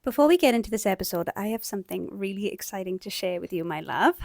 Before we get into this episode, I have something really exciting to share with you, my love.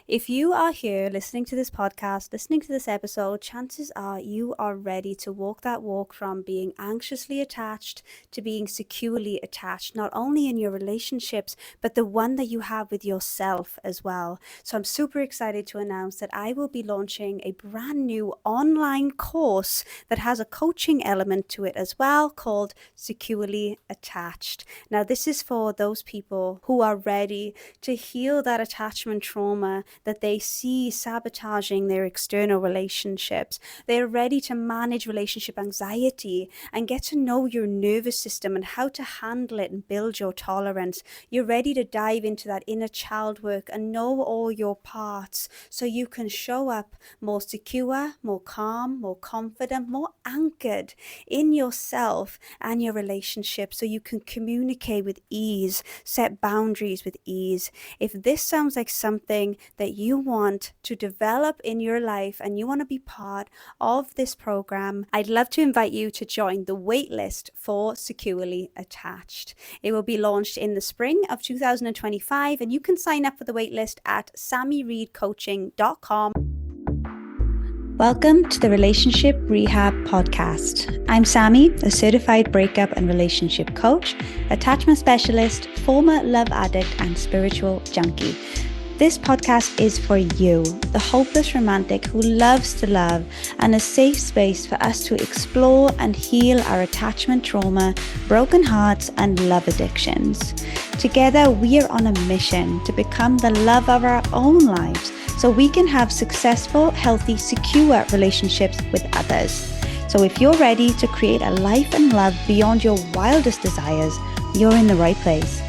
If you are here listening to this podcast, listening to this episode, chances are you are ready to walk that walk from being anxiously attached to being securely attached, not only in your relationships, but the one that you have with yourself as well. So I'm super excited to announce that I will be launching a brand new online course that has a coaching element to it as well, called Securely Attached. Now, this is for those people who are ready to heal that attachment trauma that they see sabotaging their external relationships. They're ready to manage relationship anxiety and get to know your nervous system and how to handle it and build your tolerance. You're ready to dive into that inner child work and know all your parts so you can show up more secure, more calm, more confident, more anchored in yourself and your relationship, so you can communicate with ease, set boundaries with ease. If this sounds like something that you want to develop in your life and you want to be part of this program, I'd love to invite you to join the waitlist for Securely Attached. It will be launched in the spring of 2025, and you can sign up for the waitlist at sammyreedcoaching.com. Welcome to the Relationship Rehab Podcast. I'm Sammy, a certified breakup and relationship coach, attachment specialist, former love addict, and spiritual junkie. This podcast is for you, the hopeless romantic who loves to love, and a safe space for us to explore and heal our attachment trauma, broken hearts, and love addictions. Together, we are on a mission to become the love of our own lives, so we can have successful, healthy, secure relationships with others. So if you're ready to create a life and love beyond your wildest desires, you're in the right place.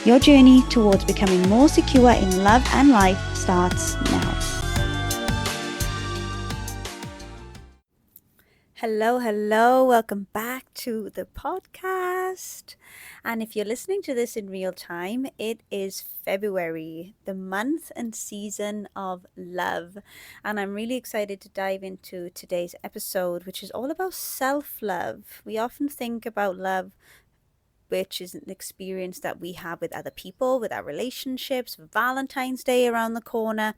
Your journey towards becoming more secure in love and life starts now. Hello. Welcome back to the podcast. And if you're listening to this in real time, it is February, the month and season of love. And I'm really excited to dive into today's episode, which is all about self-love. We often think about love, which is an experience that we have with other people, with our relationships, Valentine's Day around the corner.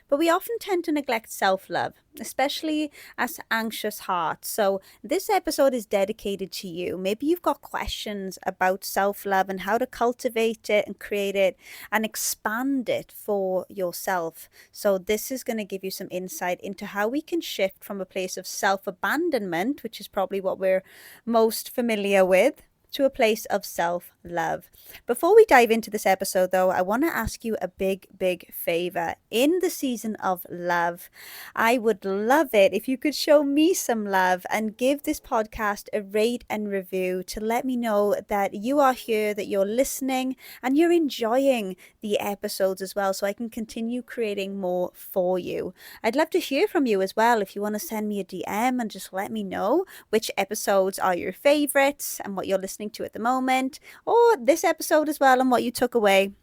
But we often tend to neglect self-love, especially as anxious hearts. So this episode is dedicated to you. Maybe you've got questions about self-love and how to cultivate it and create it and expand it for yourself. So this is going to give you some insight into how we can shift from a place of self-abandonment, which is probably what we're most familiar with, to a place of self-love. Before we dive into this episode, though, I want to ask you a big favor. In the season of love, I would love it if you could show me some love and give this podcast a rate and review to let me know that you are here, that you're listening, and you're enjoying the episodes as well, so I can continue creating more for you. I'd love to hear from you as well. If you want to send me a DM and just let me know which episodes are your favorites and what you're listening to at the moment, or this episode as well and what you took away.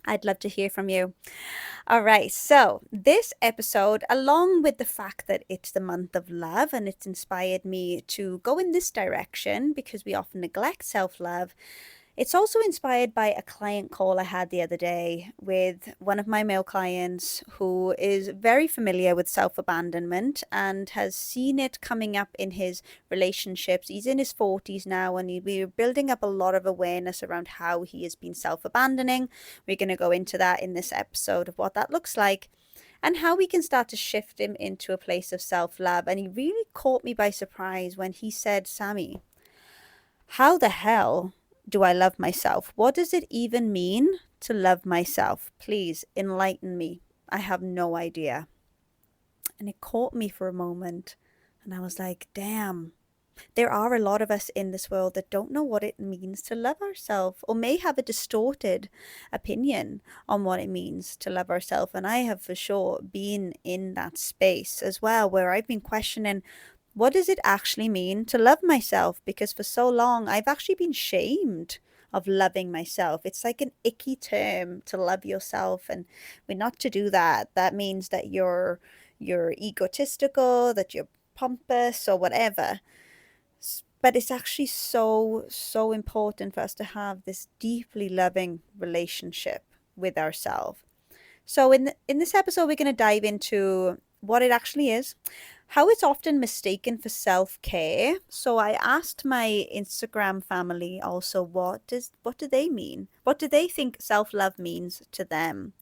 I'd love to hear from you. All right, so this episode, along with the fact that it's the month of love and it's inspired me to go in this direction because we often neglect self-love, it's also inspired by a client call I had the other day with one of my male clients who is very familiar with self-abandonment and has seen it coming up in his relationships. He's in his 40s now, and we're building up a lot of awareness around how he has been self-abandoning. We're going to go into that in this episode of what that looks like and how we can start to shift him into a place of self-love. And he really caught me by surprise when he said, "Sammy, how the hell do I love myself? What does it even mean to love myself? Please enlighten me. I have no idea." And it caught me for a moment. And I was like, damn, there are a lot of us in this world that don't know what it means to love ourselves, or may have a distorted opinion on what it means to love ourselves. And I have for sure been in that space as well, where I've been questioning, what does it actually mean to love myself? Because for so long, I've actually been shamed of loving myself. It's like an icky term to love yourself, and we're not to do that. That means that you're egotistical, that you're pompous or whatever. But it's actually so, so important for us to have this deeply loving relationship with ourselves. So in this episode, we're going to dive into what it actually is, how it's often mistaken for self-care. So I asked my Instagram family also, what do they mean? What do they think self-love means to them?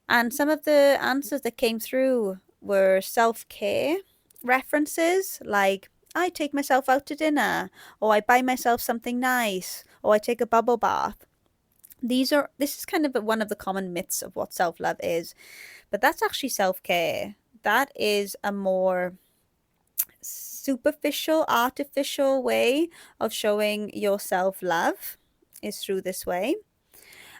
And some of the answers that came through were self-care references, like I take myself out to dinner, or I buy myself something nice, or I take a bubble bath. This is kind of one of the common myths of what self-love is, but that's actually self-care. That is a more superficial, artificial way of showing your self-love, is through this way.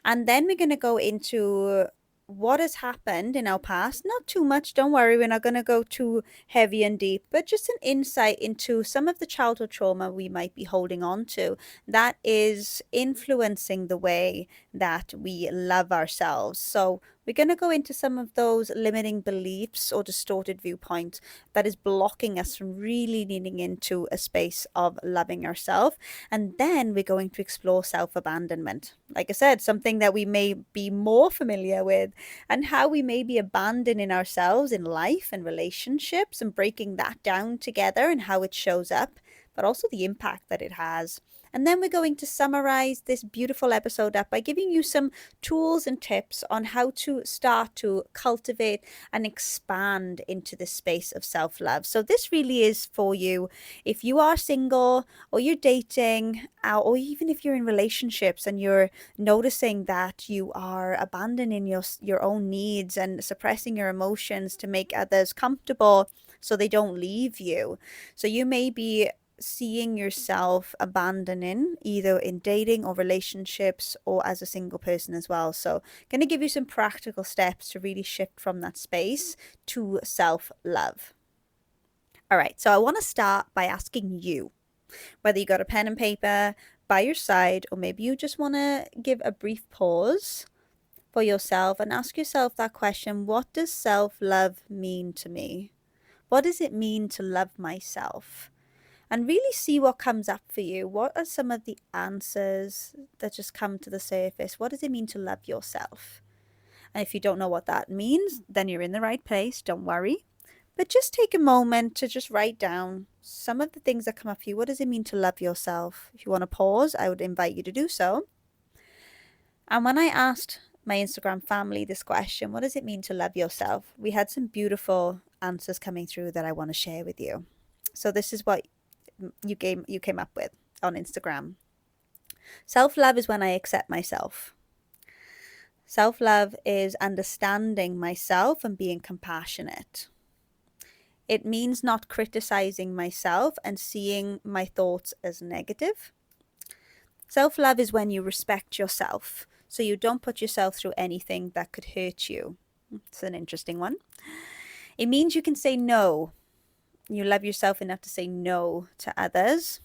And then we're going to go into what has happened in our past. Not too much, don't worry, we're not going to go too heavy and deep, but just an insight into some of the childhood trauma we might be holding on to that is influencing the way that we love ourselves. So we're going to go into some of those limiting beliefs or distorted viewpoints that is blocking us from really leaning into a space of loving ourselves. And then we're going to explore self-abandonment. Like I said, something that we may be more familiar with, and how we may be abandoning ourselves in life and relationships, and breaking that down together and how it shows up, but also the impact that it has. And then we're going to summarize this beautiful episode up by giving you some tools and tips on how to start to cultivate and expand into this space of self-love. So this really is for you if you are single, or you're dating, or even if you're in relationships and you're noticing that you are abandoning your own needs and suppressing your emotions to make others comfortable so they don't leave you. So you may be seeing yourself abandoning either in dating or relationships, or as a single person as well. So going to give you some practical steps to really shift from that space to self-love. All right, so I want to start by asking you, whether you got a pen and paper by your side, or maybe you just want to give a brief pause for yourself and ask yourself that question: what does self-love mean to me? What does it mean to love myself? And really see what comes up for you. What are some of the answers that just come to the surface? What does it mean to love yourself? And if you don't know what that means, then you're in the right place. Don't worry. But just take a moment to just write down some of the things that come up for you. What does it mean to love yourself? If you want to pause, I would invite you to do so. And when I asked my Instagram family this question, what does it mean to love yourself? We had some beautiful answers coming through that I want to share with you. So this is what you came up with on Instagram. Self-love is when I accept myself. Self-love is understanding myself and being compassionate. It means not criticizing myself and seeing my thoughts as negative. Self-love is when you respect yourself, so you don't put yourself through anything that could hurt you. It's an interesting one. It means you can say no. You love yourself enough to say no to others.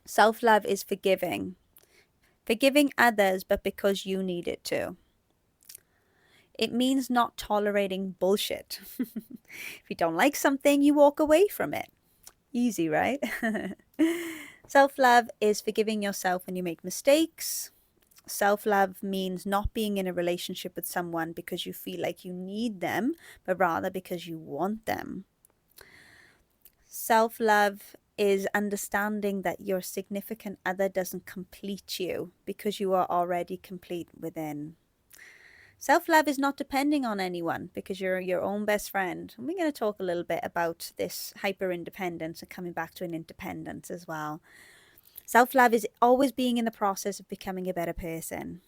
Self-love is forgiving. Forgiving others, but because you need it to. It means not tolerating bullshit. If you don't like something, you walk away from it. Easy, right? Self-love is forgiving yourself when you make mistakes. Self-love means not being in a relationship with someone because you feel like you need them, but rather because you want them. Self-love is understanding that your significant other doesn't complete you because you are already complete within. Self-love is not depending on anyone because you're your own best friend. And we're going to talk a little bit about this hyper-independence and coming back to an independence as well. Self-love is always being in the process of becoming a better person.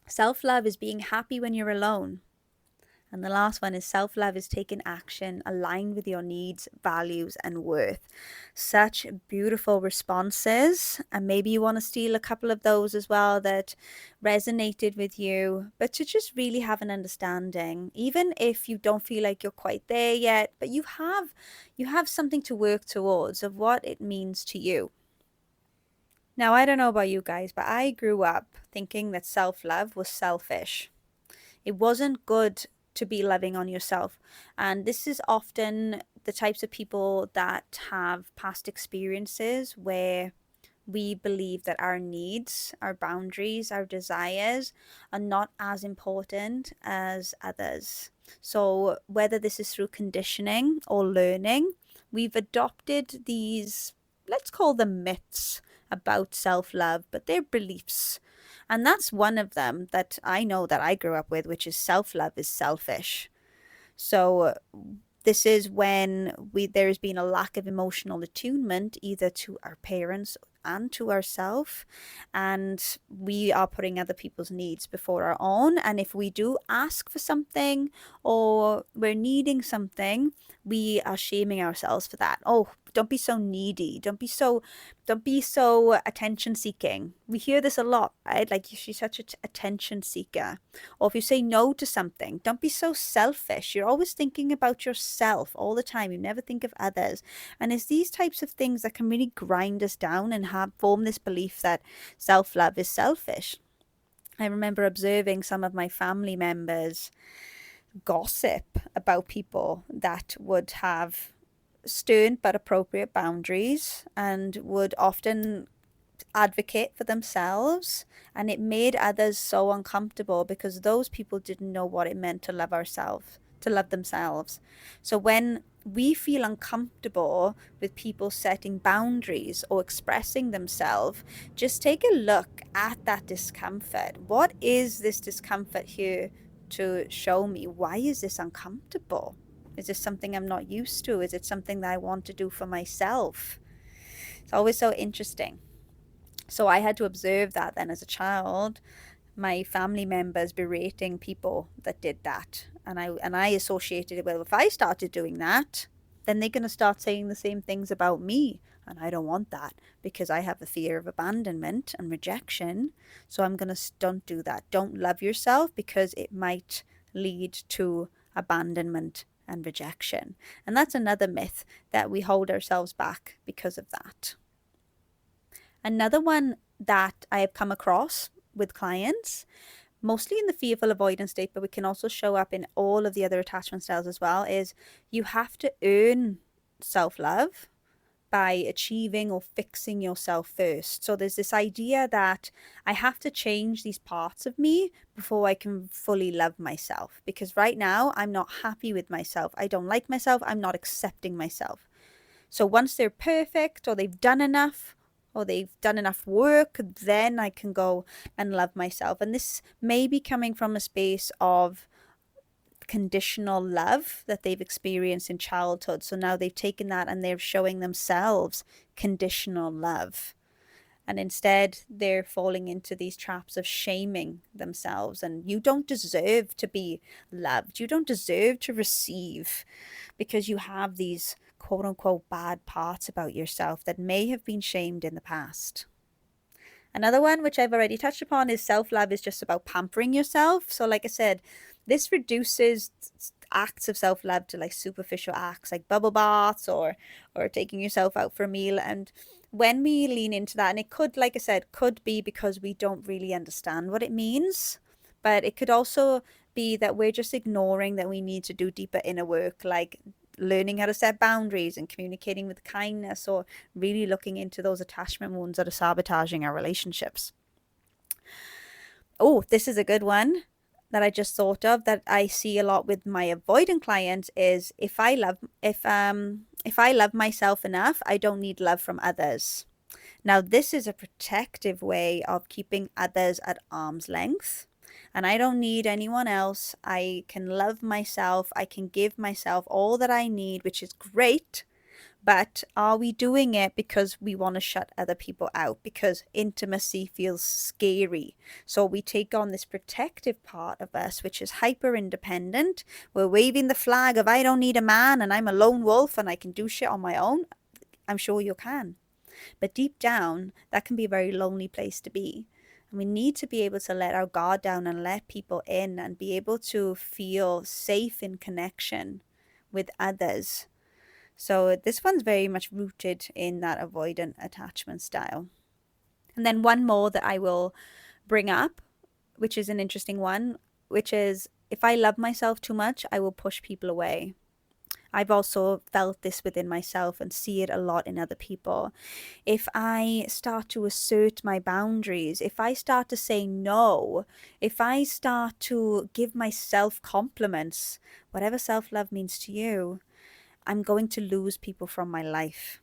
Self-love is being happy when you're alone. And the last one is self-love is taking action aligned with your needs, values, and worth. Such beautiful responses. And maybe you want to steal a couple of those as well that resonated with you. But to just really have an understanding, even if you don't feel like you're quite there yet, but you have something to work towards of what it means to you. Now, I don't know about you guys, but I grew up thinking that self-love was selfish. It wasn't good to be loving on yourself. And this is often the types of people that have past experiences where we believe that our needs, our boundaries, our desires are not as important as others. So, whether this is through conditioning or learning, we've adopted these, let's call them myths about self love, but they're beliefs. And that's one of them that I know that I grew up with, which is self love is selfish. So this is when there's been a lack of emotional attunement either to our parents and to ourselves, and we are putting other people's needs before our own. And if we do ask for something or we're needing something, we are shaming ourselves for that. Oh, don't be so needy, don't be so attention seeking. We hear this a lot, right? Like, she's such an attention seeker. Or if you say no to something, don't be so selfish. You're always thinking about yourself all the time. You never think of others. And it's these types of things that can really grind us down and form this belief that self-love is selfish. I remember observing some of my family members gossip about people that would have stern but appropriate boundaries and would often advocate for themselves, and it made others so uncomfortable because those people didn't know what it meant to love ourselves, to love themselves. So when we feel uncomfortable with people setting boundaries or expressing themselves, just take a look at that discomfort. What is this discomfort here to show me? Why is this uncomfortable? Is this something I'm not used to? Is it something that I want to do for myself? It's always so interesting. So I had to observe that then as a child, my family members berating people that did that. And I associated it with, if I started doing that, then they're going to start saying the same things about me. And I don't want that because I have the fear of abandonment and rejection. So I'm going to don't do that. Don't love yourself because it might lead to abandonment and rejection. And that's another myth, that we hold ourselves back because of that. Another one that I have come across with clients, mostly in the fearful avoidance state, but we can also show up in all of the other attachment styles as well, is you have to earn self-love by achieving or fixing yourself first. So there's this idea that I have to change these parts of me before I can fully love myself, because right now I'm not happy with myself. I don't like myself. I'm not accepting myself. So once they're perfect, or they've done enough, or they've done enough work, then I can go and love myself. And this may be coming from a space of conditional love that they've experienced in childhood. So now they've taken that and they're showing themselves conditional love. And instead, they're falling into these traps of shaming themselves. And you don't deserve to be loved. You don't deserve to receive, because you have these quote unquote bad parts about yourself that may have been shamed in the past. Another one, which I've already touched upon, is self-love is just about pampering yourself. So like I said, this reduces acts of self-love to like superficial acts like bubble baths or taking yourself out for a meal. And when we lean into that, and it could, like I said, could be because we don't really understand what it means, but it could also be that we're just ignoring that we need to do deeper inner work, like learning how to set boundaries and communicating with kindness, or really looking into those attachment wounds that are sabotaging our relationships. Oh, this is a good one that I just thought of that I see a lot with my avoidant clients is if I love myself enough, I don't need love from others. Now, this is a protective way of keeping others at arm's length. And I don't need anyone else. I can love myself. I can give myself all that I need, which is great. But are we doing it because we want to shut other people out? Because intimacy feels scary. So we take on this protective part of us, which is hyper independent. We're waving the flag of I don't need a man and I'm a lone wolf and I can do shit on my own. I'm sure you can. But deep down, that can be a very lonely place to be. And we need to be able to let our guard down and let people in and be able to feel safe in connection with others. So this one's very much rooted in that avoidant attachment style. And then one more that I will bring up, which is an interesting one, which is if I love myself too much, I will push people away. I've also felt this within myself and see it a lot in other people. If I start to assert my boundaries, if I start to say no, if I start to give myself compliments, whatever self love means to you, I'm going to lose people from my life.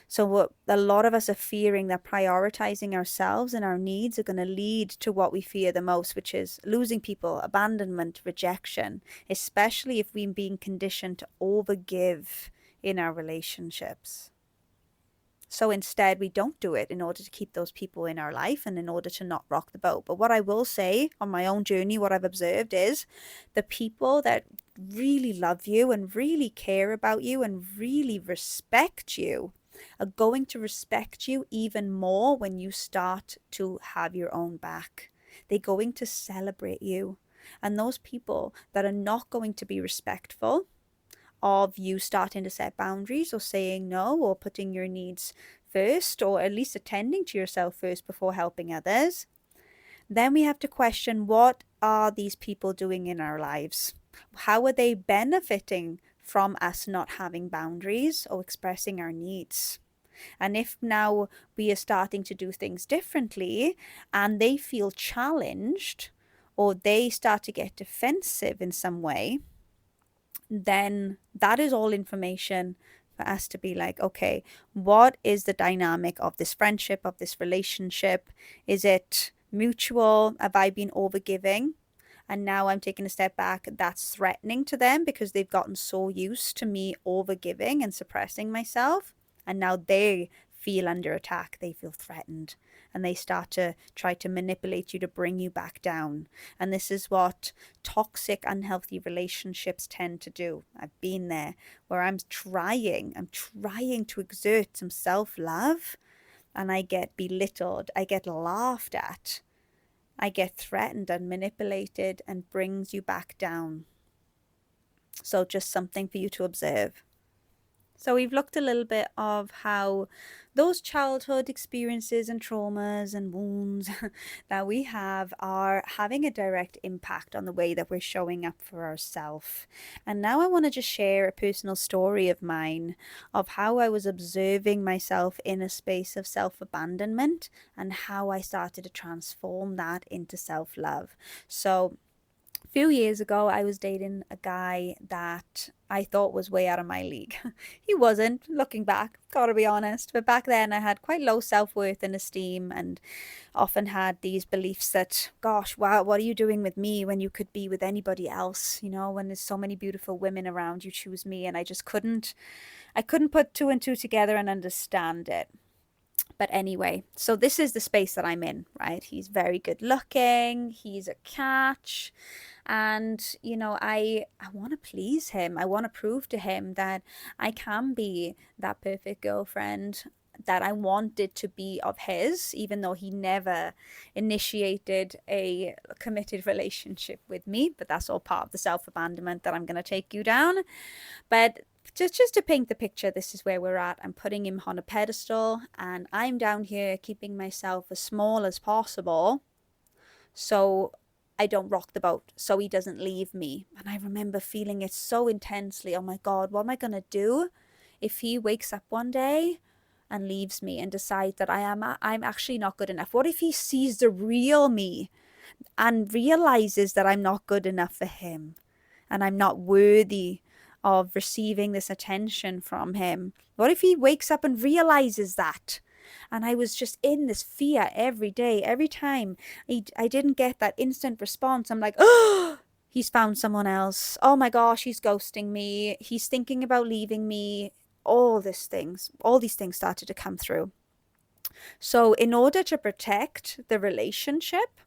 So what a lot of us are fearing, that prioritizing ourselves and our needs are going to lead to what we fear the most, which is losing people, abandonment, rejection, especially if we're being conditioned to overgive in our relationships. So instead, we don't do it in order to keep those people in our life and in order to not rock the boat. But what I will say on my own journey, what I've observed is the people that really love you and really care about you and really respect you are going to respect you even more when you start to have your own back. They're going to celebrate you. And those people that are not going to be respectful of you starting to set boundaries or saying no or putting your needs first, or at least attending to yourself first before helping others, then we have to question, what are these people doing in our lives? How are they benefiting from us not having boundaries or expressing our needs? And if now we are starting to do things differently and they feel challenged or they start to get defensive in some way, then that is all information for us to be like, okay, what is the dynamic of this friendship, of this relationship? Is it mutual? Have I been overgiving? And now I'm taking a step back. That's threatening to them because they've gotten so used to me overgiving and suppressing myself. And now they feel under attack. They feel threatened. And they start to try to manipulate you to bring you back down. And this is what toxic, unhealthy relationships tend to do. I've been there where I'm trying to exert some self-love, and I get belittled. I get laughed at. I get threatened and manipulated, and brings you back down. So just something for you to observe. So we've looked a little bit of how those childhood experiences and traumas and wounds that we have are having a direct impact on the way that we're showing up for ourselves. And now I want to just share a personal story of mine of how I was observing myself in a space of self-abandonment and how I started to transform that into self-love. So few years ago, I was dating a guy that I thought was way out of my league. He wasn't, looking back, gotta be honest. But back then, I had quite low self-worth and esteem, and often had these beliefs that, gosh, wow, what are you doing with me when you could be with anybody else? You know, when there's so many beautiful women around, you choose me. And I couldn't put two and two together and understand it. But anyway, so this is the space that I'm in, right? He's very good looking, he's a catch, and you know, I want to please him. I want to prove to him that I can be that perfect girlfriend that I wanted to be of his, even though he never initiated a committed relationship with me. But that's all part of the self-abandonment that I'm going to take you down. But just to paint the picture, this is where we're at. I'm putting him on a pedestal, and I'm down here keeping myself as small as possible so I don't rock the boat, so he doesn't leave me. And I remember feeling it so intensely. Oh my God, what am I going to do if he wakes up one day and leaves me and decides that I'm actually not good enough? What if he sees the real me and realizes that I'm not good enough for him and I'm not worthy of receiving this attention from him? What if he wakes up and realizes that? And I was just in this fear every day. Every time I didn't get that instant response, I'm like, oh, he's found someone else. Oh my gosh, he's ghosting me. He's thinking about leaving me. All these things started to come through. So in order to protect the relationship,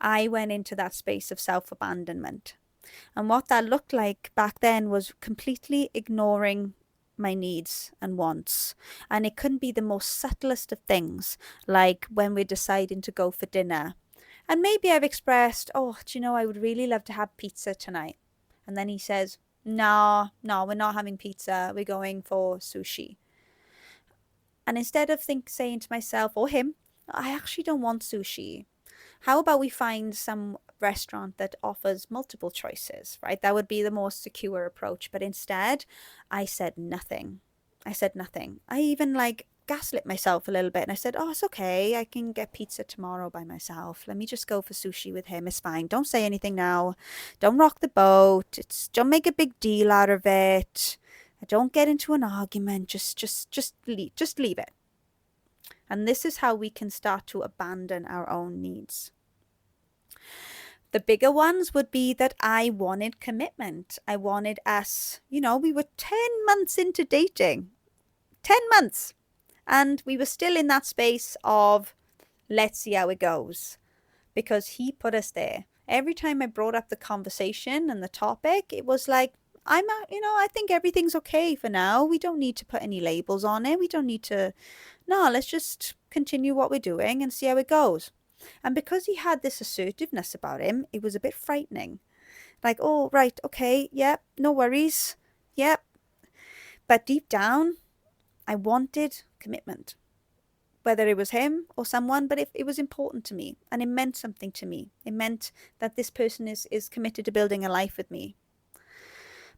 I went into that space of self-abandonment. And what that looked like back then was completely ignoring my needs and wants. And it couldn't be the most subtlest of things, like when we're deciding to go for dinner. And maybe I've expressed, oh, do you know, I would really love to have pizza tonight. And then he says, no, we're not having pizza. We're going for sushi. And instead of saying to myself or him, I actually don't want sushi, How about we find some restaurant that offers multiple choices, right? That would be the more secure approach. But instead, I said nothing. I said nothing. I even like gaslit myself a little bit and I said, oh, it's okay. I can get pizza tomorrow by myself. Let me just go for sushi with him. It's fine. Don't say anything now. Don't rock the boat. Don't make a big deal out of it. Don't get into an argument. Just leave it. And this is how we can start to abandon our own needs. The bigger ones would be that I wanted commitment. I wanted us, we were 10 months into dating. 10 months. And we were still in that space of let's see how it goes. Because he put us there. Every time I brought up the conversation and the topic, it was like, I think everything's okay for now. We don't need to put any labels on it. We don't need to, no, let's just continue what we're doing and see how it goes. And because he had this assertiveness about him, it was a bit frightening. Like, oh, right, okay, yep, no worries, yep. But deep down, I wanted commitment. Whether it was him or someone, but it was important to me and it meant something to me. It meant that this person is committed to building a life with me.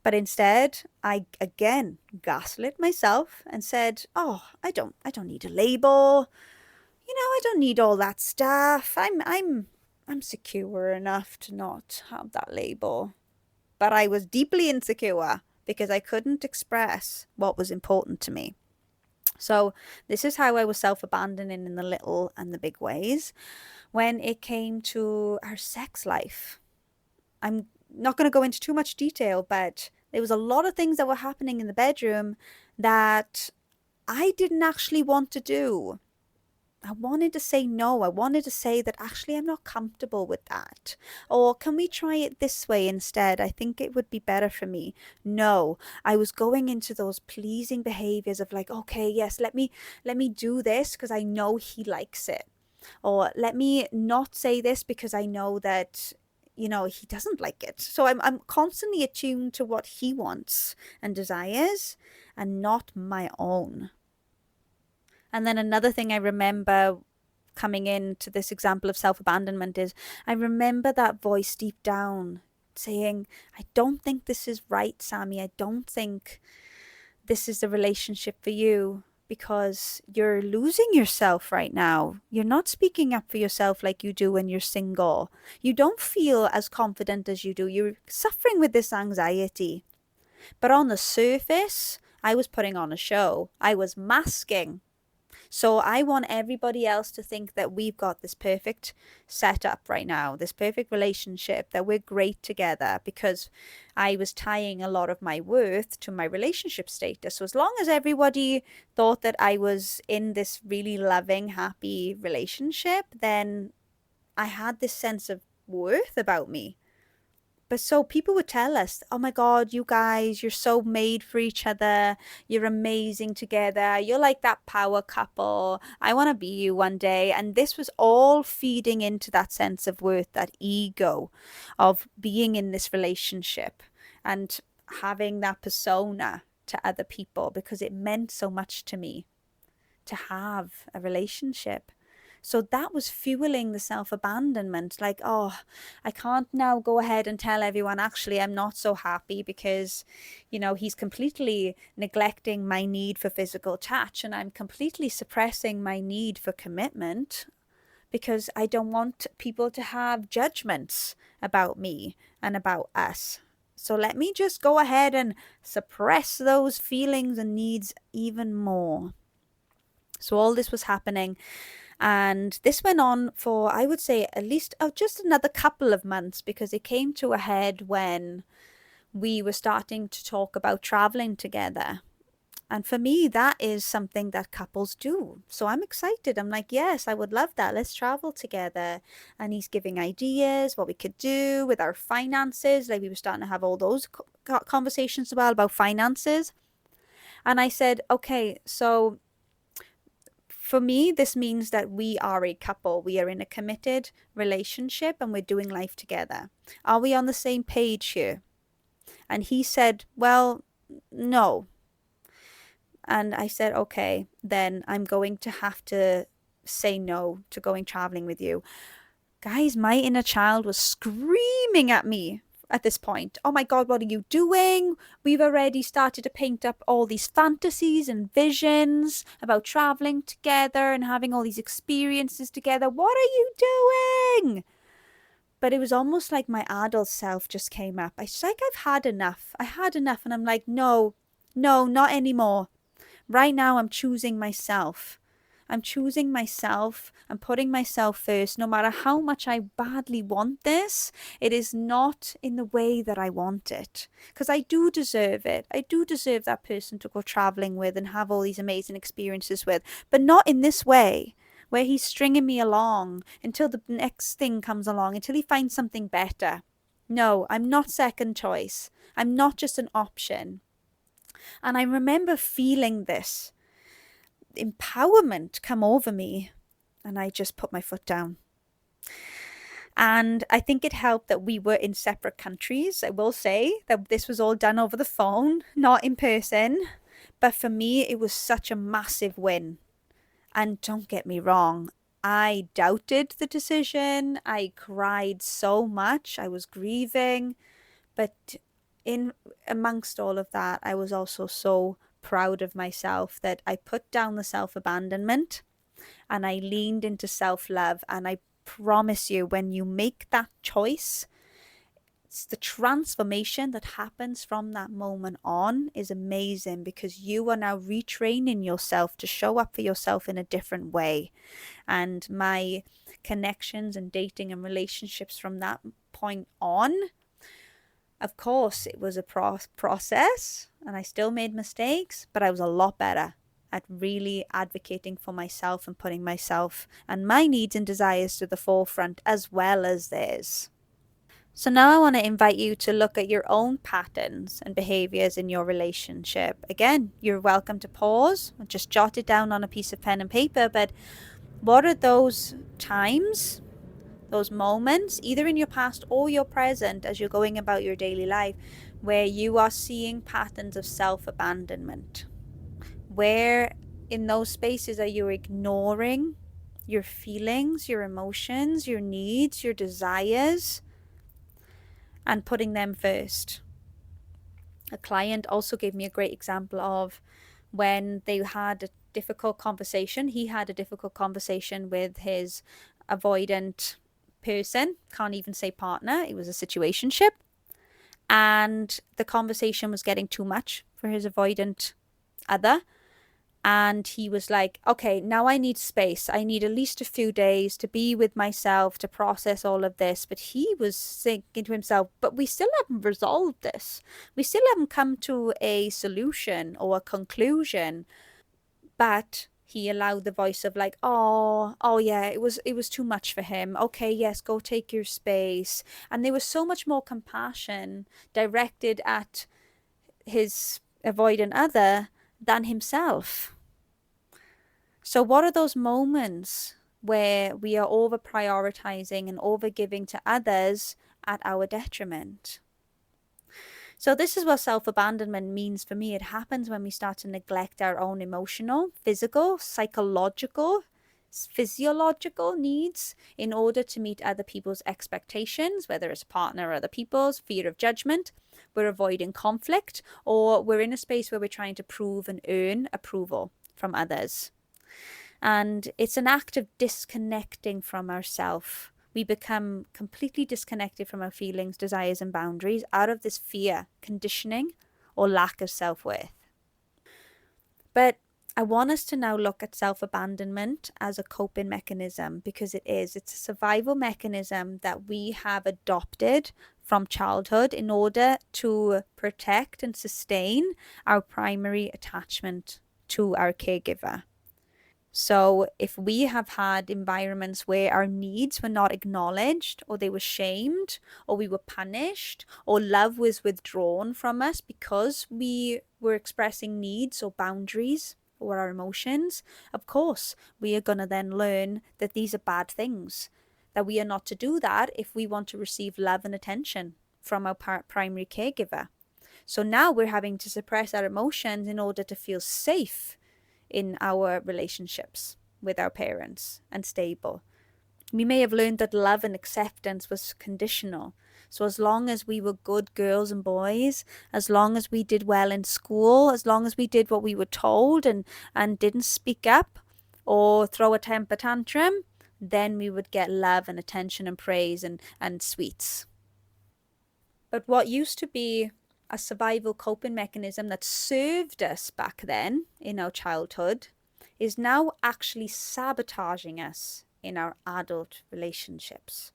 But instead, I again gaslit myself and said, oh, I don't need a label. I don't need all that stuff. I'm secure enough to not have that label. But I was deeply insecure because I couldn't express what was important to me. So this is how I was self-abandoning in the little and the big ways. When it came to our sex life, I'm not going to go into too much detail, but there was a lot of things that were happening in the bedroom that I didn't actually want to do. I wanted to say no. I wanted to say that actually I'm not comfortable with that. Or can we try it this way instead? I think it would be better for me. No, I was going into those pleasing behaviors of like, okay, yes, let me do this because I know he likes it. Or let me not say this because I know that he doesn't like it. So I'm constantly attuned to what he wants and desires and not my own. And then another thing I remember coming into this example of self-abandonment is I remember that voice deep down saying, I don't think this is right, Sammy. I don't think this is the relationship for you because you're losing yourself right now. You're not speaking up for yourself like you do when you're single. You don't feel as confident as you do. You're suffering with this anxiety. But on the surface, I was putting on a show. I was masking. So I want everybody else to think that we've got this perfect setup right now, this perfect relationship, that we're great together because I was tying a lot of my worth to my relationship status. So as long as everybody thought that I was in this really loving, happy relationship, then I had this sense of worth about me. But so people would tell us, oh my God, you guys, you're so made for each other. You're amazing together. You're like that power couple. I want to be you one day. And this was all feeding into that sense of worth, that ego of being in this relationship and having that persona to other people because it meant so much to me to have a relationship. So that was fueling the self-abandonment. Like, oh, I can't now go ahead and tell everyone, actually, I'm not so happy because, he's completely neglecting my need for physical touch and I'm completely suppressing my need for commitment because I don't want people to have judgments about me and about us. So let me just go ahead and suppress those feelings and needs even more. So all this was happening. And this went on for, I would say, at least just another couple of months because it came to a head when we were starting to talk about traveling together. And for me, that is something that couples do. So I'm excited. I'm like, yes, I would love that. Let's travel together. And he's giving ideas, what we could do with our finances. Like we were starting to have all those conversations about finances. And I said, okay, so for me, this means that we are a couple. We are in a committed relationship and we're doing life together. Are we on the same page here? And he said, well, no. And I said, okay, then I'm going to have to say no to going traveling with you. Guys, my inner child was screaming at me at this point. Oh my God, what are you doing? We've already started to paint up all these fantasies and visions about traveling together and having all these experiences together. What are you doing? But it was almost like my adult self just came up. I was like, I've had enough. I had enough. And I'm like, no, no, not anymore. Right now, I'm choosing myself. I'm choosing myself and putting myself first. No matter how much I badly want this, it is not in the way that I want it. Because I do deserve it. I do deserve that person to go traveling with and have all these amazing experiences with, but not in this way, where he's stringing me along until the next thing comes along, until he finds something better. No, I'm not second choice. I'm not just an option. And I remember feeling this empowerment come over me, and I just put my foot down. And I think it helped that we were in separate countries. I will say that this was all done over the phone, not in person. But for me, it was such a massive win. And don't get me wrong, I doubted the decision. I cried so much. I was grieving. But in amongst all of that, I was also so proud of myself that I put down the self-abandonment and I leaned into self-love. And I promise you, when you make that choice, it's the transformation that happens from that moment on is amazing, because you are now retraining yourself to show up for yourself in a different way. And my connections and dating and relationships from that point on, of course, it was a process and I still made mistakes, but I was a lot better at really advocating for myself and putting myself and my needs and desires to the forefront as well as theirs. So now I want to invite you to look at your own patterns and behaviors in your relationship. Again, you're welcome to pause and just jot it down on a piece of pen and paper, but what are those times, those moments, either in your past or your present, as you're going about your daily life, where you are seeing patterns of self-abandonment? Where in those spaces are you ignoring your feelings, your emotions, your needs, your desires, and putting them first? A client also gave me a great example of when they had a difficult conversation. He had a difficult conversation with his avoidant person, can't even say partner, it was a situationship, and the conversation was getting too much for his avoidant other. And he was like, okay, now I need space. I need at least a few days to be with myself, to process all of this. But he was thinking to himself, but we still haven't resolved this. We still haven't come to a solution or a conclusion. But he allowed the voice of like, oh yeah, it was too much for him. Okay, yes, go take your space. And there was so much more compassion directed at his avoidant other than himself. So what are those moments where we are over prioritizing and over giving to others at our detriment? So this is what self-abandonment means for me. It happens when we start to neglect our own emotional, physical, psychological, physiological needs in order to meet other people's expectations, whether it's a partner or other people's, fear of judgment. We're avoiding conflict, or we're in a space where we're trying to prove and earn approval from others. And it's an act of disconnecting from ourselves. We become completely disconnected from our feelings, desires, and boundaries out of this fear, conditioning, or lack of self-worth. But I want us to now look at self-abandonment as a coping mechanism, because it's a survival mechanism that we have adopted from childhood in order to protect and sustain our primary attachment to our caregiver. So if we have had environments where our needs were not acknowledged, or they were shamed, or we were punished, or love was withdrawn from us because we were expressing needs or boundaries or our emotions, of course, we are going to then learn that these are bad things, that we are not to do that if we want to receive love and attention from our primary caregiver. So now we're having to suppress our emotions in order to feel safe in our relationships with our parents and stable. We may have learned that love and acceptance was conditional. So as long as we were good girls and boys, as long as we did well in school, as long as we did what we were told and didn't speak up or throw a temper tantrum, then we would get love and attention and praise and sweets. But what used to be a survival coping mechanism that served us back then in our childhood is now actually sabotaging us in our adult relationships.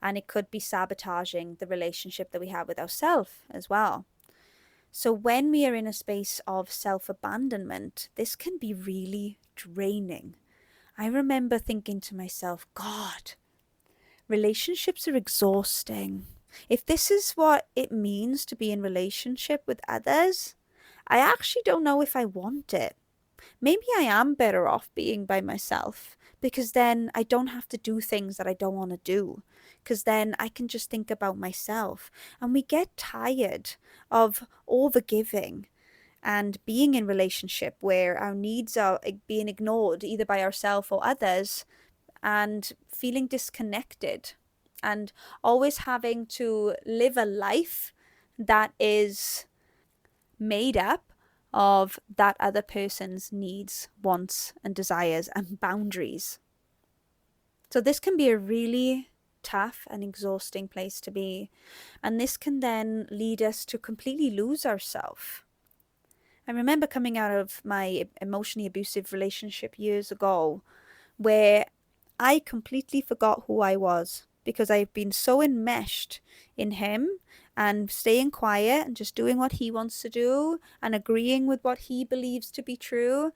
And it could be sabotaging the relationship that we have with ourselves as well. So when we are in a space of self-abandonment, this can be really draining. I remember thinking to myself, God, relationships are exhausting. If this is what it means to be in relationship with others, I actually don't know if I want it. Maybe I am better off being by myself, because then I don't have to do things that I don't want to do, because then I can just think about myself. And we get tired of overgiving and being in relationship where our needs are being ignored either by ourselves or others, and feeling disconnected and always having to live a life that is made up of that other person's needs, wants, and desires and boundaries. So this can be a really tough and exhausting place to be. And this can then lead us to completely lose ourselves. I remember coming out of my emotionally abusive relationship years ago where I completely forgot who I was, because I've been so enmeshed in him and staying quiet and just doing what he wants to do and agreeing with what he believes to be true.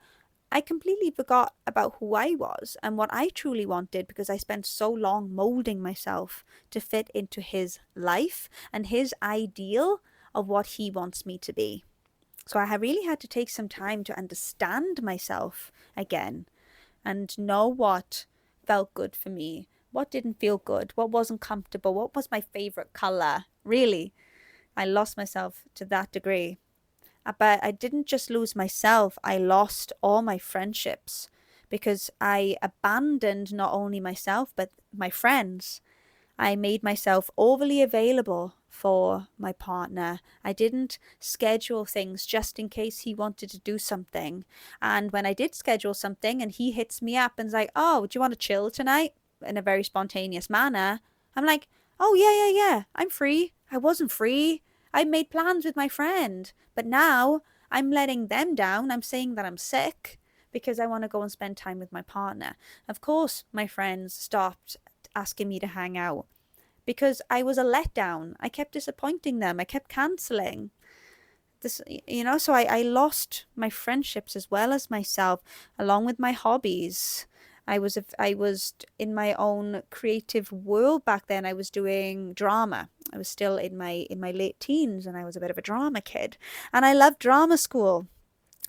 I completely forgot about who I was and what I truly wanted, because I spent so long molding myself to fit into his life and his ideal of what he wants me to be. So I really had to take some time to understand myself again and know what felt good for me, what didn't feel good, what wasn't comfortable, what was my favorite color. Really, I lost myself to that degree. But I didn't just lose myself, I lost all my friendships, because I abandoned not only myself but my friends. I made myself overly available for my partner. I didn't schedule things just in case he wanted to do something. And when I did schedule something and he hits me up and's like, oh, do you want to chill tonight? In a very spontaneous manner, I'm like, oh, yeah, I'm free. I wasn't free. I made plans with my friend. But now I'm letting them down. I'm saying that I'm sick because I want to go and spend time with my partner. Of course, my friends stopped asking me to hang out because I was a letdown. I kept disappointing them. I kept cancelling. So I lost my friendships as well as myself, along with my hobbies. I was in my own creative world back then. I was doing drama. I was still in my late teens, and I was a bit of a drama kid. And I loved drama school.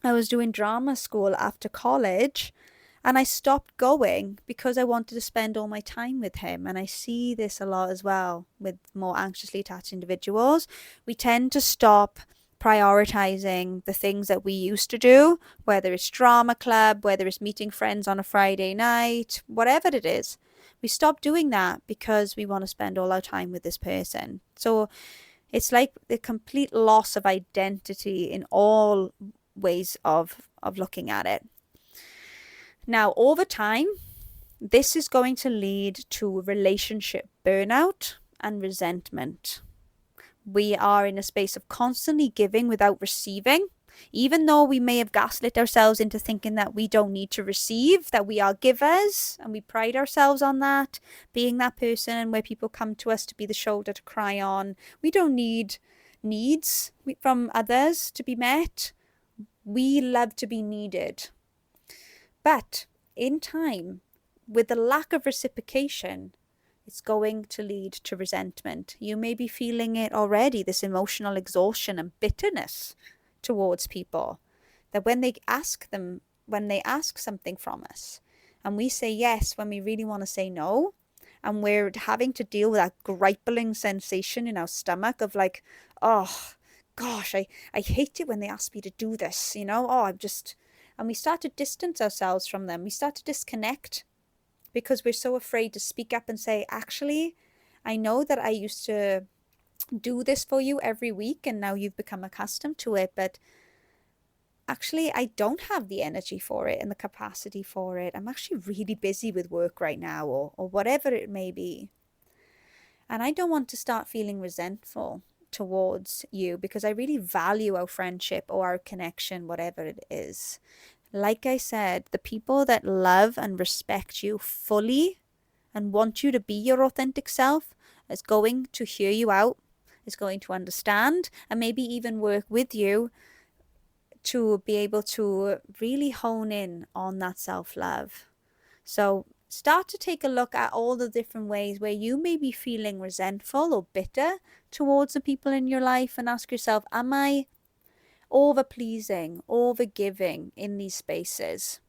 I was doing drama school after college, and I stopped going because I wanted to spend all my time with him. And I see this a lot as well with more anxiously attached individuals. We tend to stop prioritizing the things that we used to do, whether it's drama club, whether it's meeting friends on a Friday night, whatever it is. We stop doing that because we want to spend all our time with this person. So it's like the complete loss of identity in all ways of looking at it. Now, over time, this is going to lead to relationship burnout and resentment. We are in a space of constantly giving without receiving, even though we may have gaslit ourselves into thinking that we don't need to receive, that we are givers, and we pride ourselves on that, being that person where people come to us to be the shoulder to cry on. We don't need needs from others to be met. We love to be needed. But in time, with the lack of reciprocation, it's going to lead to resentment. You may be feeling it already, this emotional exhaustion and bitterness towards people. That when they ask something from us, and we say yes when we really want to say no, and we're having to deal with that griping sensation in our stomach of like, oh gosh, I hate it when they ask me to do this, and we start to distance ourselves from them. We start to disconnect because we're so afraid to speak up and say, actually, I know that I used to do this for you every week and now you've become accustomed to it, but actually I don't have the energy for it and the capacity for it. I'm actually really busy with work right now, or whatever it may be. And I don't want to start feeling resentful towards you because I really value our friendship or our connection, whatever it is. Like I said, the people that love and respect you fully and want you to be your authentic self is going to hear you out, is going to understand, and maybe even work with you to be able to really hone in on that self-love. So start to take a look at all the different ways where you may be feeling resentful or bitter towards the people in your life, and ask yourself, am I over pleasing, over giving in these spaces?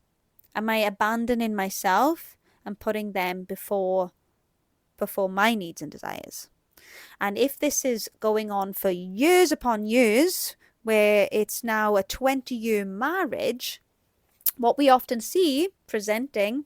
Am I abandoning myself and putting them before my needs and desires? And if this is going on for years upon years, where it's now a 20-year marriage, what we often see presenting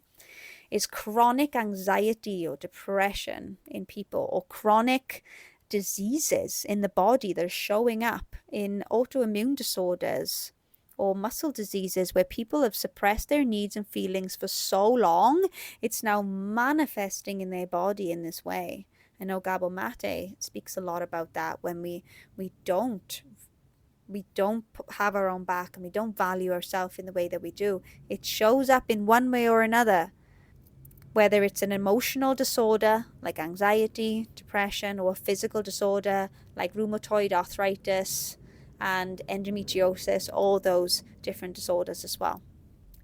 is chronic anxiety or depression in people, or chronic diseases in the body that are showing up in autoimmune disorders or muscle diseases, where people have suppressed their needs and feelings for so long, it's now manifesting in their body in this way. I know Gabor Mate speaks a lot about that. When we don't have our own back and we don't value ourselves in the way that we do, it shows up in one way or another, whether it's an emotional disorder like anxiety, depression, or a physical disorder like rheumatoid arthritis and endometriosis, all those different disorders as well.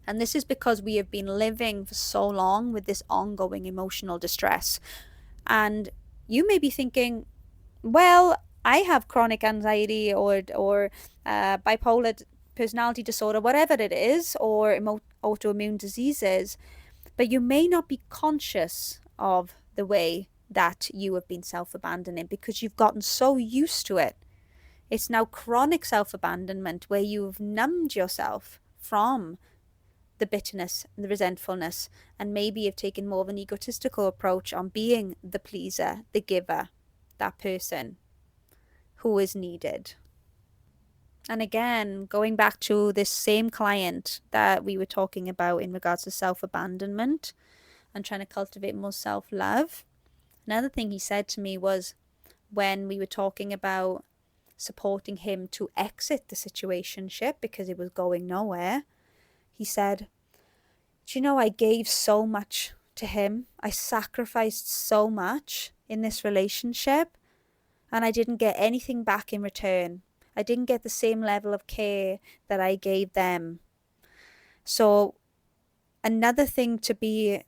And this is because we have been living for so long with this ongoing emotional distress. And you may be thinking, well, I have chronic anxiety or bipolar personality disorder, whatever it is, or autoimmune diseases, but you may not be conscious of the way that you have been self-abandoning because you've gotten so used to it. It's now chronic self-abandonment, where you've numbed yourself from the bitterness and the resentfulness, and maybe you've taken more of an egotistical approach on being the pleaser, the giver, that person who is needed. And again, going back to this same client that we were talking about in regards to self-abandonment and trying to cultivate more self-love, another thing he said to me was, when we were talking about supporting him to exit the situationship because it was going nowhere, he said, do you know, I gave so much to him. I sacrificed so much in this relationship, and I didn't get anything back in return. I didn't get the same level of care that I gave them. So another thing to be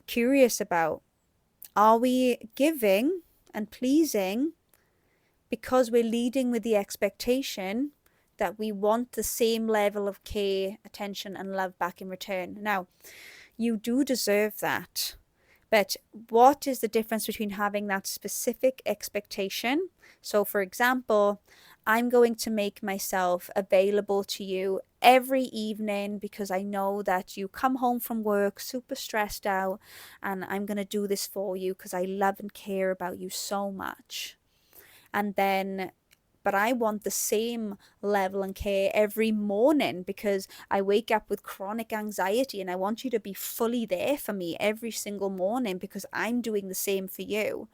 curious about, are we giving and pleasing because we're leading with the expectation that we want the same level of care, attention, and love back in return? Now, you do deserve that. But what is the difference between having that specific expectation? So, for example, I'm going to make myself available to you every evening because I know that you come home from work super stressed out, and I'm going to do this for you because I love and care about you so much. And then, but I want the same level and care every morning because I wake up with chronic anxiety, and I want you to be fully there for me every single morning because I'm doing the same for you.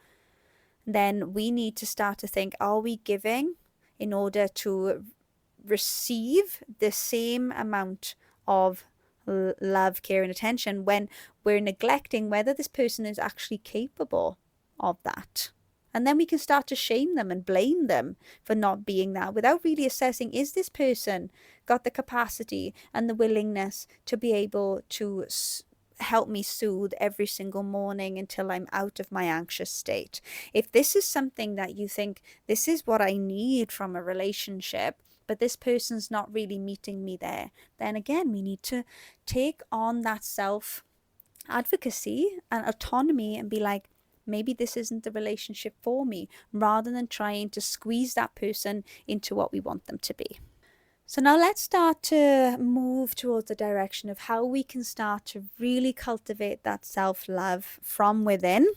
Then we need to start to think, are we giving in order to receive the same amount of love, care, and attention, when we're neglecting whether this person is actually capable of that? And then we can start to shame them and blame them for not being that, without really assessing, is this person got the capacity and the willingness to be able to help me soothe every single morning until I'm out of my anxious state? If this is something that you think, this is what I need from a relationship, but this person's not really meeting me there, then again, we need to take on that self advocacy and autonomy and be like, maybe this isn't the relationship for me, rather than trying to squeeze that person into what we want them to be. So now let's start to move towards the direction of how we can start to really cultivate that self-love from within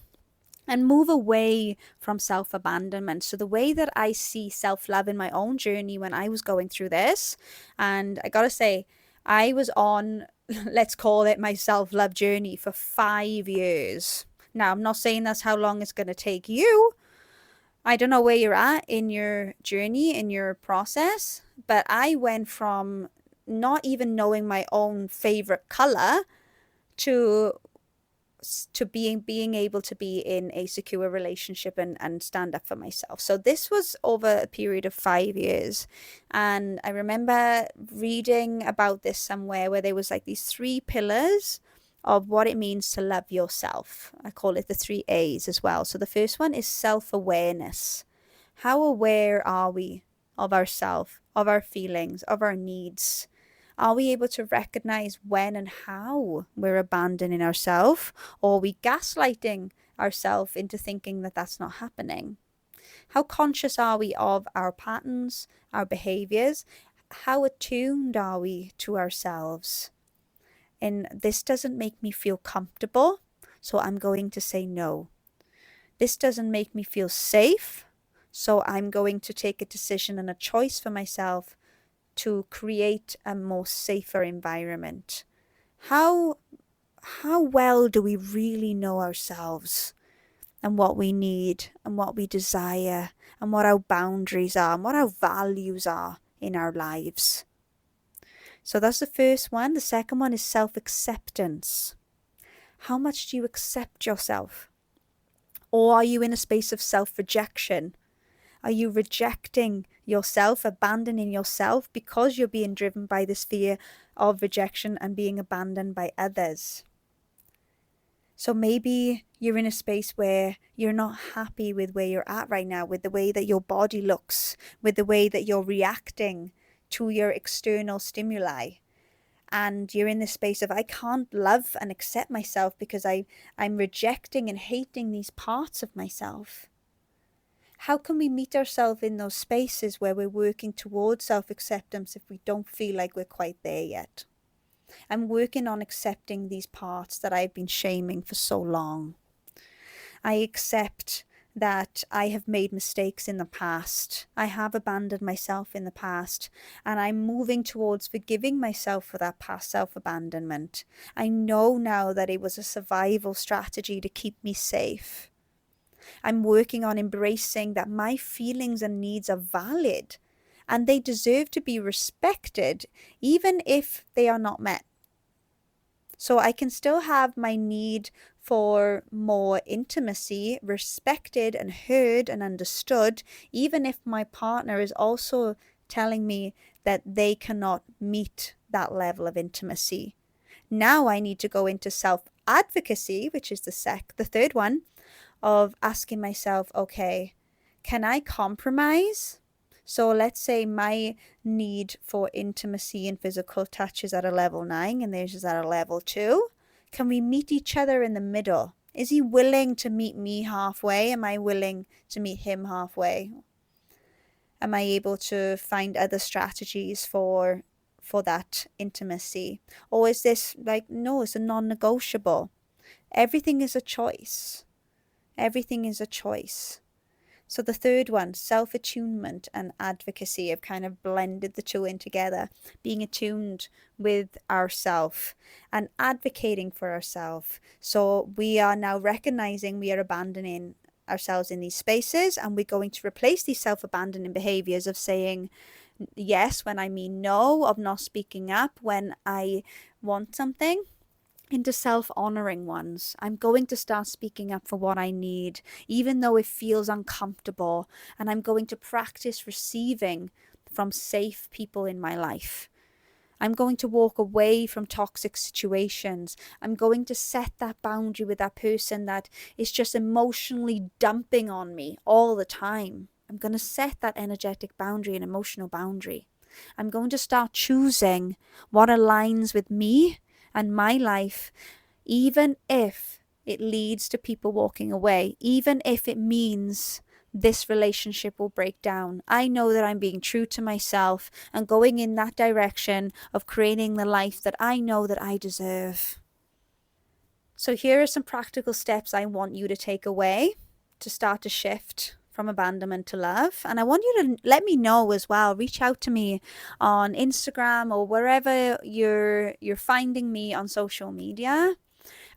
and move away from self-abandonment. So the way that I see self-love in my own journey when I was going through this, and I gotta say, I was on, let's call it my self-love journey for 5 years. Now, I'm not saying that's how long it's going to take you. I don't know where you're at in your journey, in your process, but I went from not even knowing my own favorite color to being able to be in a secure relationship and stand up for myself. So this was over a period of 5 years. And I remember reading about this somewhere where there was like these 3 pillars of what it means to love yourself. I call it the 3 A's as well. So the first one is self-awareness. How aware are we of ourselves, of our feelings, of our needs? Are we able to recognize when and how we're abandoning ourselves, or are we gaslighting ourselves into thinking that that's not happening? How conscious are we of our patterns, our behaviors? How attuned are we to ourselves? And this doesn't make me feel comfortable, so I'm going to say no. This doesn't make me feel safe, so I'm going to take a decision and a choice for myself to create a more safer environment. How well do we really know ourselves and what we need and what we desire and what our boundaries are and what our values are in our lives? So that's the first one. The second one is self-acceptance. How much do you accept yourself? Or are you in a space of self-rejection? Are you rejecting yourself, abandoning yourself because you're being driven by this fear of rejection and being abandoned by others? So maybe you're in a space where you're not happy with where you're at right now, with the way that your body looks, with the way that you're reacting to your external stimuli. And you're in this space of, I can't love and accept myself because I'm rejecting and hating these parts of myself. How can we meet ourselves in those spaces where we're working towards self-acceptance if we don't feel like we're quite there yet? I'm working on accepting these parts that I've been shaming for so long. I accept that I have made mistakes in the past. I have abandoned myself in the past, and I'm moving towards forgiving myself for that past self-abandonment. I know now that it was a survival strategy to keep me safe. I'm working on embracing that my feelings and needs are valid and they deserve to be respected, even if they are not met. So I can still have my need for more intimacy respected and heard and understood, even if my partner is also telling me that they cannot meet that level of intimacy. Now I need to go into self-advocacy, which is the third one, of asking myself, okay, can I compromise? So let's say my need for intimacy and physical touch is at a level 9 and theirs is at a level 2. Can we meet each other in the middle? Is he willing to meet me halfway? Am I willing to meet him halfway? Am I able to find other strategies for that intimacy? Or is this like, no, it's a non-negotiable? Everything is a choice. Everything is a choice. So the third one, self-attunement and advocacy, have kind of blended the two in together, being attuned with ourself and advocating for ourselves. So we are now recognizing we are abandoning ourselves in these spaces, and we're going to replace these self-abandoning behaviors of saying yes when I mean no, of not speaking up when I want something, into self-honoring ones. I'm going to start speaking up for what I need, even though it feels uncomfortable, and I'm going to practice receiving from safe people in my life. I'm going to walk away from toxic situations. I'm going to set that boundary with that person that is just emotionally dumping on me all the time. I'm going to set that energetic boundary, an emotional boundary. I'm going to start choosing what aligns with me and my life, even if it leads to people walking away, even if it means this relationship will break down. I know that I'm being true to myself and going in that direction of creating the life that I know that I deserve. So here are some practical steps I want you to take away to start to shift from abandonment to love. And I want you to let me know as well. Reach out to me on Instagram or wherever you're finding me on social media,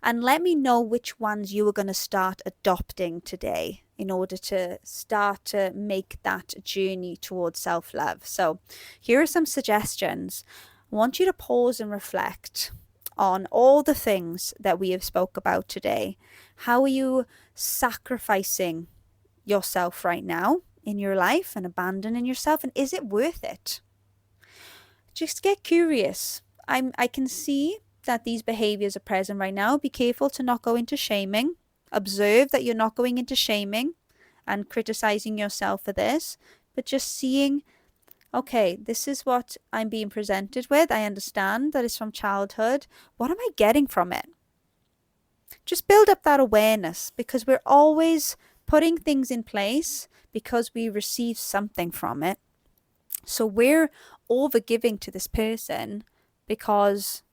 and let me know which ones you are going to start adopting today in order to start to make that journey towards self-love. So here are some suggestions. I want you to pause and reflect on all the things that we have spoke about today. How are you sacrificing yourself right now in your life and abandoning yourself, and is it worth it? Just get curious. I can see that these behaviors are present right now. Be careful to not go into shaming. Observe that you're not going into shaming and criticizing yourself for this, but just seeing, okay, this is what I'm being presented with. I understand that it's from childhood. What am I getting from it? Just build up that awareness, because we're always putting things in place because we receive something from it. So we're overgiving to this person because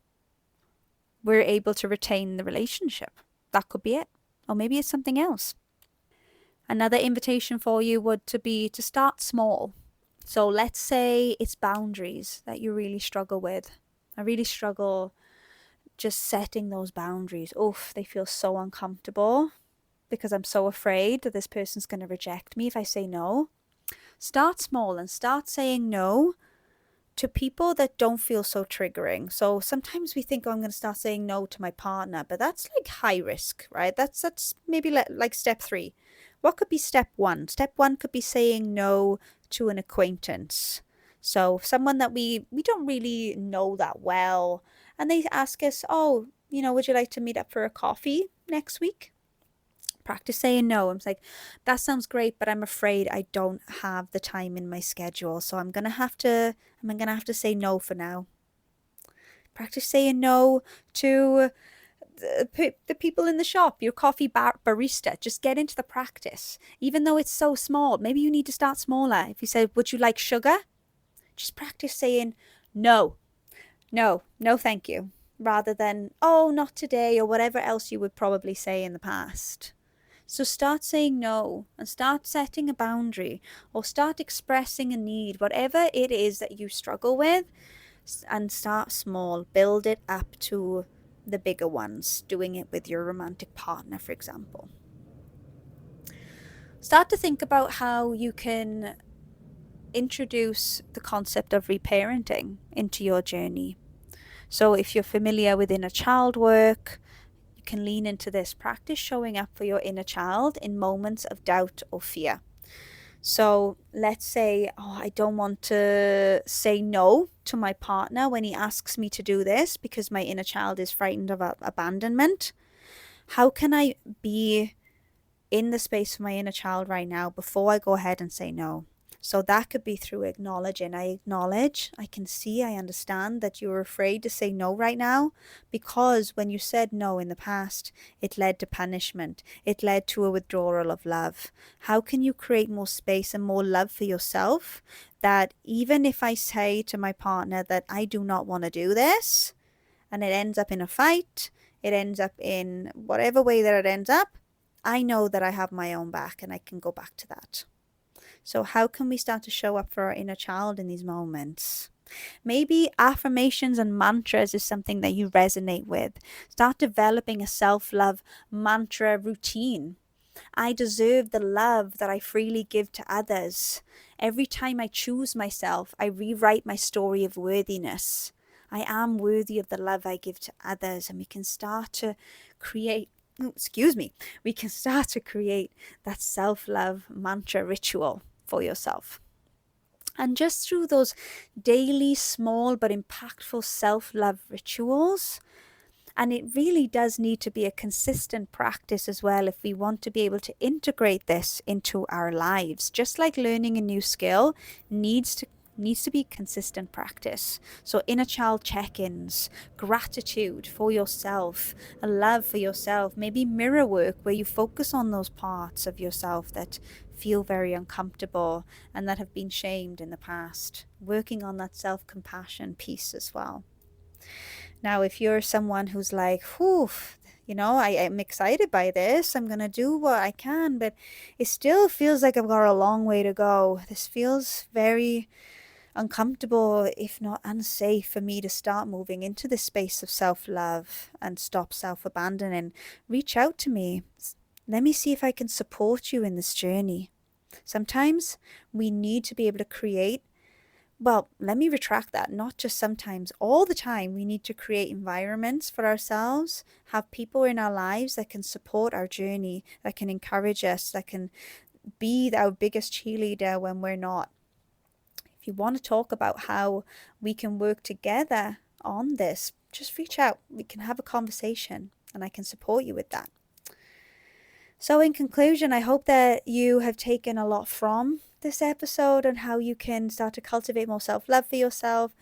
we're able to retain the relationship. That could be it. Or maybe it's something else. Another invitation for you would to be to start small. So let's say it's boundaries that you really struggle with. I really struggle just setting those boundaries. Oof, they feel so uncomfortable because I'm so afraid that this person's going to reject me if I say no. Start small and start saying no to people that don't feel so triggering. So sometimes we think, oh, I'm going to start saying no to my partner, but that's like high risk, right? That's maybe like step 3. What could be step 1? Step 1 could be saying no to an acquaintance. So someone that we don't really know that well, and they ask us, oh, would you like to meet up for a coffee next week? Practice saying no. I'm like, that sounds great, but I'm afraid I don't have the time in my schedule, so I'm gonna have to say no for now. Practice saying no to the people in the shop, your coffee barista. Just get into the practice, even though it's so small. Maybe you need to start smaller. If you say, would you like sugar? Just practice saying no, thank you, rather than, oh, not today, or whatever else you would probably say in the past. So start saying no and start setting a boundary, or start expressing a need, whatever it is that you struggle with, and start small. Build it up to the bigger ones, doing it with your romantic partner, for example. Start to think about how you can introduce the concept of reparenting into your journey. So if you're familiar with inner child work, you can lean into this. Practice showing up for your inner child in moments of doubt or fear. So let's say, oh, I don't want to say no to my partner when he asks me to do this because my inner child is frightened of abandonment. How can I be in the space for my inner child right now before I go ahead and say no? So that could be through acknowledging. I acknowledge, I can see, I understand that you're afraid to say no right now, because when you said no in the past, it led to punishment. It led to a withdrawal of love. How can you create more space and more love for yourself, that even if I say to my partner that I do not want to do this, and it ends up in a fight, it ends up in whatever way that it ends up, I know that I have my own back and I can go back to that. So how can we start to show up for our inner child in these moments? Maybe affirmations and mantras is something that you resonate with. Start developing a self-love mantra routine. I deserve the love that I freely give to others. Every time I choose myself, I rewrite my story of worthiness. I am worthy of the love I give to others, and we can start to create that self-love mantra ritual for yourself. And just through those daily, small but impactful self-love rituals, and it really does need to be a consistent practice as well if we want to be able to integrate this into our lives. Just like learning a new skill needs to needs to be consistent practice. So inner child check-ins, gratitude for yourself, a love for yourself, maybe mirror work where you focus on those parts of yourself that feel very uncomfortable and that have been shamed in the past. Working on that self-compassion piece as well. Now, if you're someone who's like, whew, I'm excited by this, I'm going to do what I can, but it still feels like I've got a long way to go. This feels very uncomfortable, if not unsafe, for me to start moving into this space of self-love and stop self-abandoning. Reach out to me. Let me see if I can support you in this journey. Sometimes we need to be able to create, well, let me retract that. Not just sometimes, all the time, we need to create environments for ourselves, have people in our lives that can support our journey, that can encourage us, that can be our biggest cheerleader when we're not. If you want to talk about how we can work together on this, just reach out. We can have a conversation and I can support you with that. So in conclusion, I hope that you have taken a lot from this episode on how you can start to cultivate more self-love for yourself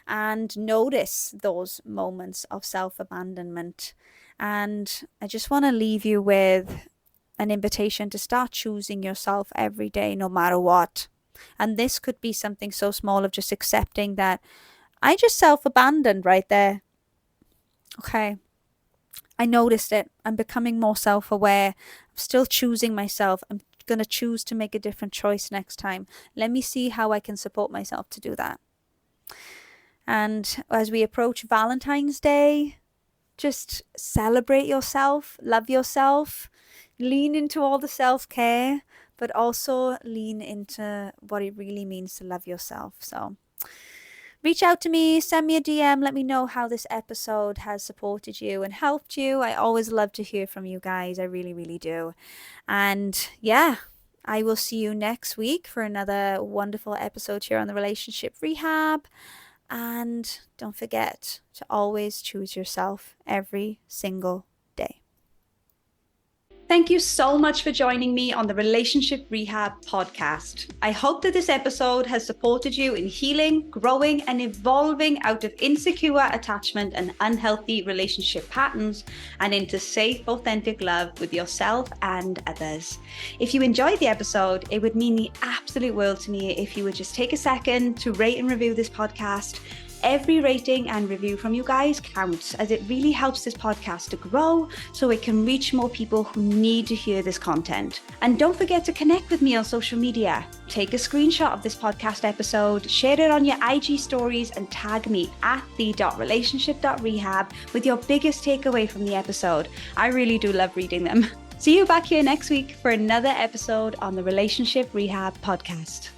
and notice those moments of self-abandonment. And I just want to leave you with an invitation to start choosing yourself every day, no matter what. And this could be something so small of just accepting that I just self-abandoned right there. Okay. I noticed it. I'm becoming more self-aware. I'm still choosing myself. I'm going to choose to make a different choice next time. Let me see how I can support myself to do that. And as we approach Valentine's Day, just celebrate yourself, love yourself, lean into all the self-care, but also lean into what it really means to love yourself. So reach out to me, send me a DM, let me know how this episode has supported you and helped you. I always love to hear from you guys. I really, really do. And yeah, I will see you next week for another wonderful episode here on the Relationship Rehab. And don't forget to always choose yourself every single day. Thank you so much for joining me on the Relationship Rehab podcast. I hope that this episode has supported you in healing, growing, and evolving out of insecure attachment and unhealthy relationship patterns and into safe, authentic love with yourself and others. If you enjoyed the episode, it would mean the absolute world to me if you would just take a second to rate and review this podcast. Every rating and review from you guys counts, as it really helps this podcast to grow so it can reach more people who need to hear this content. And don't forget to connect with me on social media. Take a screenshot of this podcast episode, share it on your IG stories, and tag me at the.relationship.rehab with your biggest takeaway from the episode. I really do love reading them. See you back here next week for another episode on the Relationship Rehab podcast.